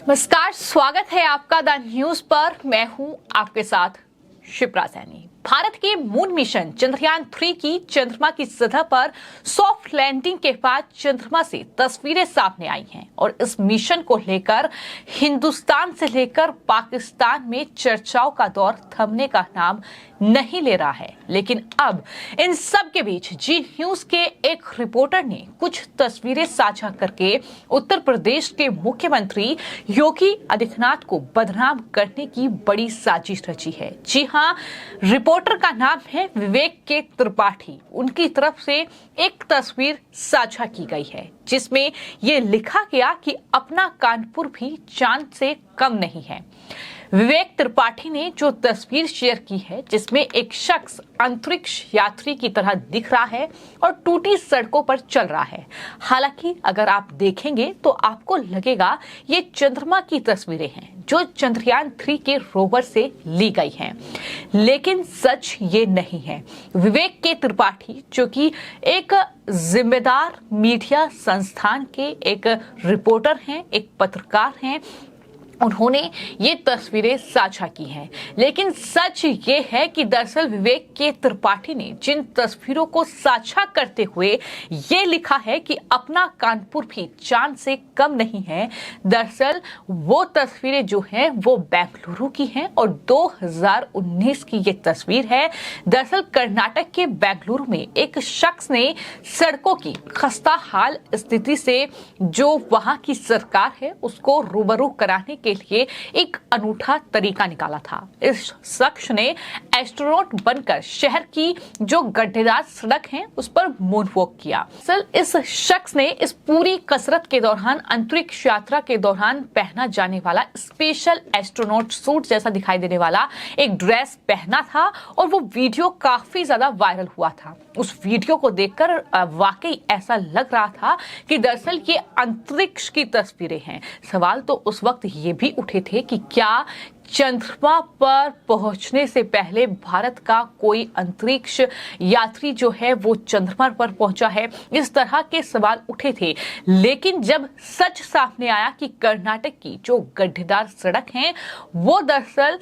नमस्कार, स्वागत है आपका द न्यूज पर। मैं हूं आपके साथ शिप्रा सैनी। भारत के मून मिशन चंद्रयान-3 की चंद्रमा की सतह पर सॉफ्ट लैंडिंग के बाद चंद्रमा से तस्वीरें सामने आई हैं और इस मिशन को लेकर हिंदुस्तान से लेकर पाकिस्तान में चर्चाओं का दौर थमने का नाम नहीं ले रहा है। लेकिन अब इन सब के बीच जी न्यूज के एक रिपोर्टर ने कुछ तस्वीरें साझा करके उत्तर प्रदेश के मुख्यमंत्री योगी आदित्यनाथ को बदनाम करने की बड़ी साजिश रची है। जी हाँ, रिपोर्टर का नाम है विवेक के त्रिपाठी। उनकी तरफ से एक तस्वीर साझा की गई है जिसमें ये लिखा गया कि अपना कानपुर भी चांद से कम नहीं है। विवेक त्रिपाठी ने जो तस्वीर शेयर की है जिसमें एक शख्स अंतरिक्ष यात्री की तरह दिख रहा है और टूटी सड़कों पर चल रहा है। हालांकि अगर आप देखेंगे तो आपको लगेगा ये चंद्रमा की तस्वीरें हैं जो चंद्रयान-3 के रोवर से ली गई हैं, लेकिन सच ये नहीं है। विवेक के त्रिपाठी जो कि एक जिम्मेदार मीडिया संस्थान के एक रिपोर्टर हैं, एक पत्रकार हैं, उन्होंने ये तस्वीरें साझा की हैं। लेकिन सच ये है कि दरअसल विवेक के त्रिपाठी ने जिन तस्वीरों को साझा करते हुए ये लिखा है कि अपना कानपुर भी चांद से कम नहीं है, दरअसल वो तस्वीरें जो हैं वो बेंगलुरु की हैं और 2019 की ये तस्वीर है। दरअसल कर्नाटक के बेंगलुरु में एक शख्स ने सड़कों की खस्ता हाल स्थिति से जो वहां की सरकार है उसको रूबरू कराने के लिए एक अनूठा तरीका निकाला था। इस शख्स ने एस्ट्रोनॉट बनकर शहर की जो गड्ढेदार सड़क है उस पर मूनवॉक किया। असल इस शख्स ने इस पूरी कसरत के दौरान अंतरिक्ष यात्रा के दौरान पहना जाने वाला स्पेशल एस्ट्रोनॉट सूट जैसा दिखाई देने वाला एक ड्रेस पहना था और वो वीडियो काफी ज्यादा वायरल हुआ था। उस वीडियो को देखकर वाकई ऐसा लग रहा था कि दरअसल ये अंतरिक्ष की तस्वीरें हैं। सवाल तो उस वक्त ये भी उठे थे कि क्या चंद्रमा पर पहुंचने से पहले भारत का कोई अंतरिक्ष यात्री जो है वो चंद्रमा पर पहुंचा है। इस तरह के सवाल उठे थे, लेकिन जब सच सामने आया कि कर्नाटक की जो गड्ढेदार सड़क है वो दरअसल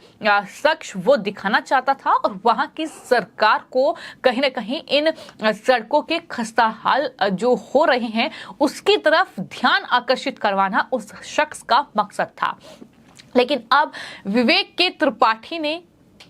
शख्स वो दिखाना चाहता था और वहां की सरकार को कहीं ना कहीं इन सड़कों के खस्ताहाल जो हो रहे हैं उसकी तरफ ध्यान आकर्षित करवाना उस शख्स का मकसद था। लेकिन अब विवेक के त्रिपाठी ने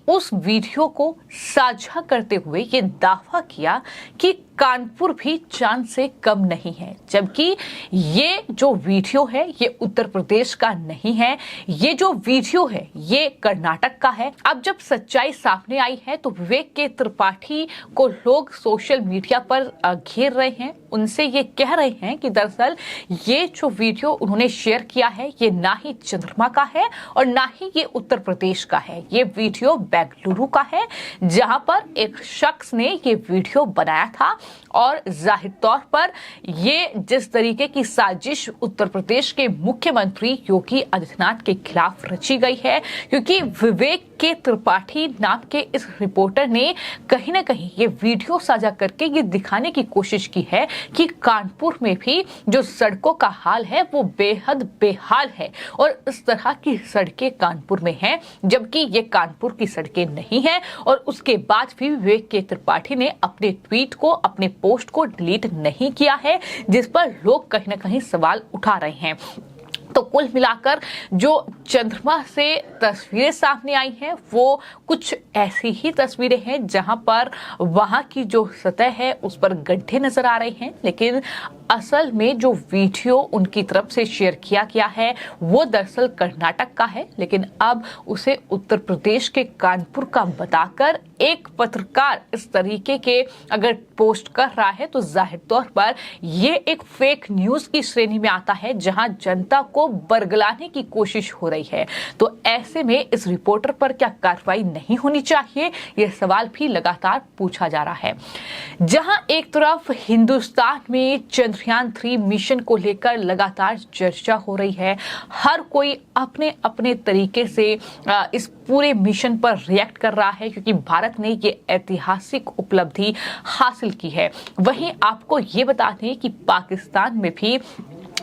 उस वीडियो को साझा करते हुए ये दावा किया कि कानपुर भी चांद से कम नहीं है, जबकि ये जो वीडियो है ये उत्तर प्रदेश का नहीं है, ये जो वीडियो है ये कर्नाटक का है। अब जब सच्चाई सामने आई है तो विवेक के त्रिपाठी को लोग सोशल मीडिया पर घेर रहे हैं, उनसे ये कह रहे हैं कि दरअसल ये जो वीडियो उन्होंने शेयर किया है ये ना ही चंद्रमा का है और ना ही ये उत्तर प्रदेश का है। ये वीडियो बेंगलुरु का है जहां पर एक शख्स ने ये वीडियो बनाया था और जाहिर तौर पर ये जिस तरीके की साजिश उत्तर प्रदेश के मुख्यमंत्री योगी आदित्यनाथ के खिलाफ रची गई है, क्योंकि विवेक के त्रिपाठी नाम के इस रिपोर्टर ने कहीं ना कहीं ये वीडियो साझा करके ये दिखाने की कोशिश की है कि कानपुर में भी जो सड़कों का हाल है वो बेहद बेहाल है और इस तरह की सड़कें कानपुर में हैं, जबकि ये कानपुर की सड़कें नहीं हैं। और उसके बाद भी विवेक के त्रिपाठी ने अपने ट्वीट को, अपने पोस्ट को डिलीट नहीं किया है, जिस पर लोग कहीं ना कहीं सवाल उठा रहे हैं। तो कुल मिलाकर जो चंद्रमा से तस्वीरें सामने आई हैं वो कुछ ऐसी ही तस्वीरें हैं जहां पर वहां की जो सतह है उस पर गड्ढे नजर आ रहे हैं, लेकिन असल में जो वीडियो उनकी तरफ से शेयर किया गया है वो दरअसल कर्नाटक का है, लेकिन अब उसे उत्तर प्रदेश के कानपुर का बताकर एक पत्रकार इस तरीके के अगर पोस्ट कर रहा है तो जाहिर तौर पर ये एक फेक न्यूज की श्रेणी में आता है जहां जनता को बरगलाने की कोशिश हो रही है। तो ऐसे में इस रिपोर्टर पर क्या कार्रवाई नहीं होनी चाहिए, यह सवाल भी लगातार पूछा जा रहा है। जहां एक तरफ हिंदुस्तान में चंद्रयान-3 मिशन को लेकर लगातार चर्चा हो रही है, हर कोई अपने अपने तरीके से इस पूरे मिशन पर रिएक्ट कर रहा है क्योंकि भारत ने ये ऐतिहासिक उपलब्धि हासिल की है। वहीं आपको ये बता दें कि पाकिस्तान में भी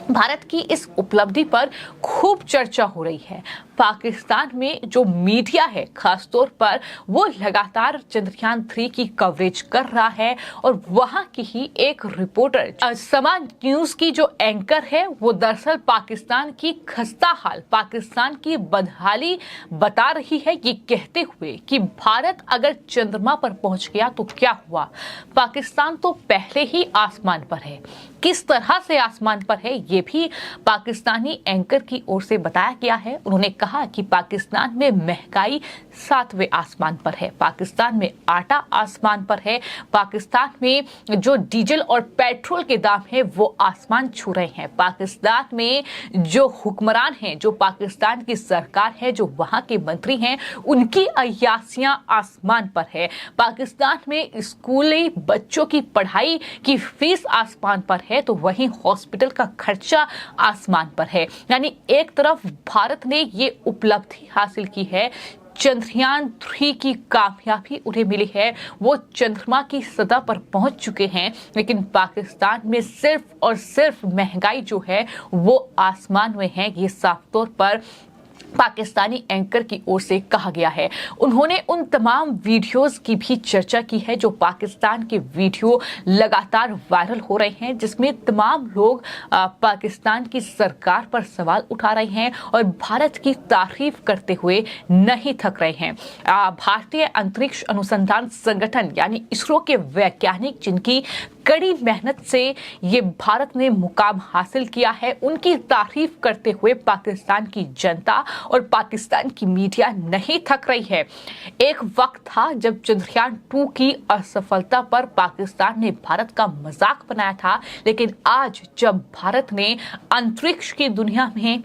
भारत की इस उपलब्धि पर खूब चर्चा हो रही है। पाकिस्तान में जो मीडिया है खासतौर पर वो लगातार चंद्रयान 3 की कवरेज कर रहा है और वहां की ही एक रिपोर्टर समा न्यूज की जो एंकर है वो दरअसल पाकिस्तान की खस्ता हाल, पाकिस्तान की बदहाली बता रही है, ये कहते हुए कि भारत अगर चंद्रमा पर पहुंच गया तो क्या हुआ। पाकिस्तान तो पहले ही आसमान पर है, किस तरह से आसमान पर है ये भी पाकिस्तानी एंकर की ओर से बताया गया है। उन्होंने कहा कि पाकिस्तान में महंगाई 7वें आसमान पर है, पाकिस्तान में आटा आसमान पर है, पाकिस्तान में जो डीजल और पेट्रोल के दाम है वो आसमान छू रहे हैं, पाकिस्तान में जो हुक्मरान हैं, जो पाकिस्तान की सरकार है, जो वहां के मंत्री हैं, उनकी अय्यासियां आसमान पर है, पाकिस्तान में स्कूली बच्चों की पढ़ाई की फीस आसमान पर है तो वहीं हॉस्पिटल का खर्चा आसमान पर है। यानी एक तरफ भारत ने ये उपलब्धि हासिल की है, चंद्रयान 3 की कामयाबी उन्हें मिली है, वो चंद्रमा की सतह पर पहुंच चुके हैं, लेकिन पाकिस्तान में सिर्फ और सिर्फ महंगाई जो है वो आसमान में है। ये साफ तौर पर पाकिस्तानी एंकर की ओर से कहा गया है। उन्होंने उन तमाम वीडियोस की भी चर्चा की है जो पाकिस्तान के वीडियो लगातार वायरल हो रहे हैं, जिसमें तमाम लोग पाकिस्तान की सरकार पर सवाल उठा रहे हैं और भारत की तारीफ करते हुए नहीं थक रहे हैं। भारतीय अंतरिक्ष अनुसंधान संगठन यानी इसरो के वैज्ञानिक जिनकी कड़ी मेहनत से ये भारत ने मुकाम हासिल किया है, उनकी तारीफ करते हुए पाकिस्तान की जनता और पाकिस्तान की मीडिया नहीं थक रही है। एक वक्त था जब चंद्रयान 2 की असफलता पर पाकिस्तान ने भारत का मजाक बनाया था, लेकिन आज जब भारत ने अंतरिक्ष की दुनिया में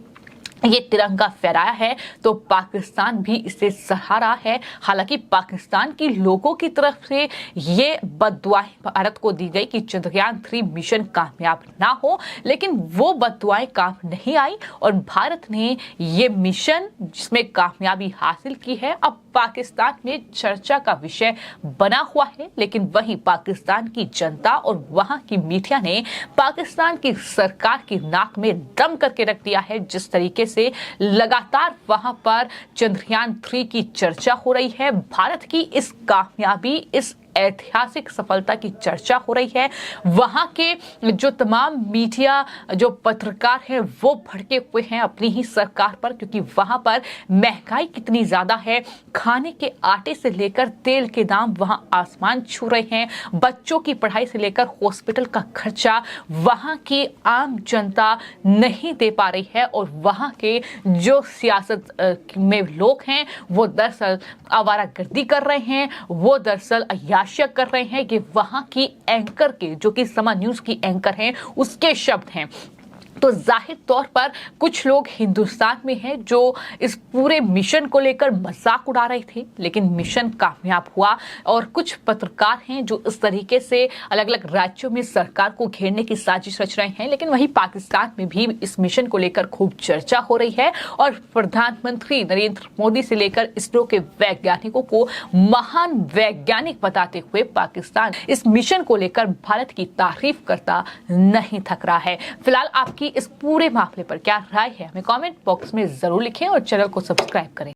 ये तिरंगा फहराया है तो पाकिस्तान भी इसे सराहा रहा है। हालांकि पाकिस्तान के लोगों की तरफ से ये बद्दुआएं भारत को दी गई कि चंद्रयान 3 मिशन कामयाब ना हो, लेकिन वो बद्दुआएं काम नहीं आई और भारत ने ये मिशन जिसमें कामयाबी हासिल की है अब पाकिस्तान में चर्चा का विषय बना हुआ है। लेकिन वहीं पाकिस्तान की जनता और वहां की मीडिया ने पाकिस्तान की सरकार की नाक में दम करके रख दिया है। जिस तरीके से लगातार वहां पर चंद्रयान 3 की चर्चा हो रही है, भारत की इस कामयाबी, इस ऐतिहासिक सफलता की चर्चा हो रही है, वहां के जो तमाम मीडिया, जो पत्रकार हैं वो भड़के हुए हैं अपनी ही सरकार पर, क्योंकि वहां पर महंगाई कितनी ज्यादा है, खाने के आटे से लेकर तेल के दाम वहां आसमान छू रहे हैं, बच्चों की पढ़ाई से लेकर हॉस्पिटल का खर्चा वहां की आम जनता नहीं दे पा रही है और वहां के जो सियासत में लोग हैं वो दरअसल आवारागर्दी कर रहे हैं, वो दरअसल अय्याशिया कर रहे हैं। कि वहां की एंकर के, जो कि समा न्यूज की एंकर हैं, उसके शब्द हैं। तो जाहिर तौर पर कुछ लोग हिंदुस्तान में हैं जो इस पूरे मिशन को लेकर मजाक उड़ा रहे थे, लेकिन मिशन कामयाब हुआ। और कुछ पत्रकार हैं जो इस तरीके से अलग अलग राज्यों में सरकार को घेरने की साजिश रच रहे हैं, लेकिन वहीं पाकिस्तान में भी इस मिशन को लेकर खूब चर्चा हो रही है और प्रधानमंत्री नरेंद्र मोदी से लेकर इसरो के वैज्ञानिकों को महान वैज्ञानिक बताते हुए पाकिस्तान इस मिशन को लेकर भारत की तारीफ करता नहीं थक रहा है। फिलहाल आपकी इस पूरे मामले पर क्या राय है हमें कमेंट बॉक्स में जरूर लिखें और चैनल को सब्सक्राइब करें।